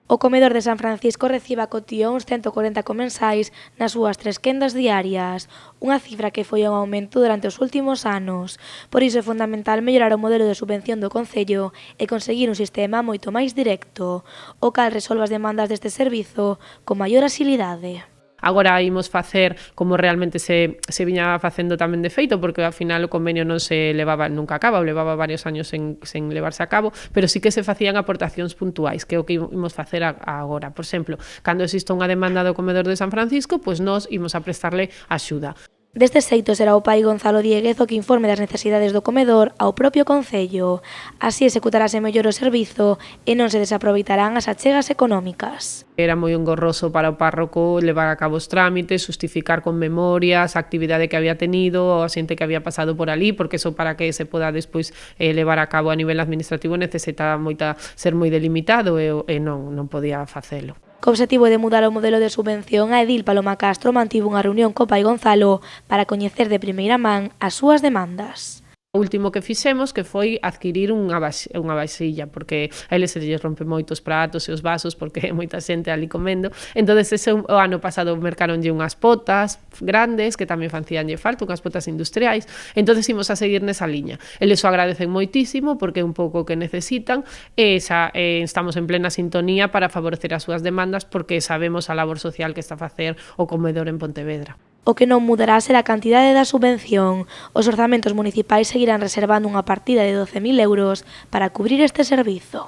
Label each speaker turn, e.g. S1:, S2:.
S1: O comedor de San Francisco recibe acotío uns 140 comensais nas súas 3 quendas diarias, unha cifra que foi un aumento durante os últimos anos. Por iso é fundamental mellorar o modelo de subvención do Concello e conseguir un sistema moito máis directo, o cal resolva as demandas deste servizo con maior axilidade.
S2: Agora imos facer como realmente se viña facendo tamén de feito, porque ao final o convenio non se levaba nunca a cabo, levaba varios años sen levarse a cabo, pero sí que se facían aportacións puntuais, que é o que imos facer agora. Por exemplo, cando exista unha demanda do comedor de San Francisco, pois nós imos a prestarle axuda.
S1: Deste xeito será o pai Gonzalo Dieguez o que informe das necesidades do comedor ao propio Concello. Así executarase mellor o servizo e non se desaproveitarán as achegas económicas.
S2: Era moi engorroso para o párroco levar a cabo os trámites, justificar con memorias a actividade que había tenido, a xente que había pasado por ali, porque eso para que se poda despois levar a cabo a nivel administrativo necesita ser moi delimitado e non podía facelo.
S1: Co obxectivo de mudar o modelo de subvención, a edil Paloma Castro mantivo unha reunión co pai Gonzalo para coñecer de primeira man as súas demandas.
S2: O último que fixemos que foi adquirir unha vasilla, porque a eles se lles rompe moitos pratos e os vasos porque é moita xente ali comendo. Entonces ese o ano pasado mercaronlle unhas potas grandes que tamén facíanlle falta, unhas potas industriais. Entonces imos a seguir nesa liña. Eles o agradecen moitísimo porque é un pouco o que necesitan e estamos en plena sintonía para favorecer as súas demandas porque sabemos a labor social que está a facer o comedor en Pontevedra.
S1: O que non mudará será a cantidade da subvención. Os orzamentos municipais seguirán reservando unha partida de 12.000 euros para cubrir este servizo.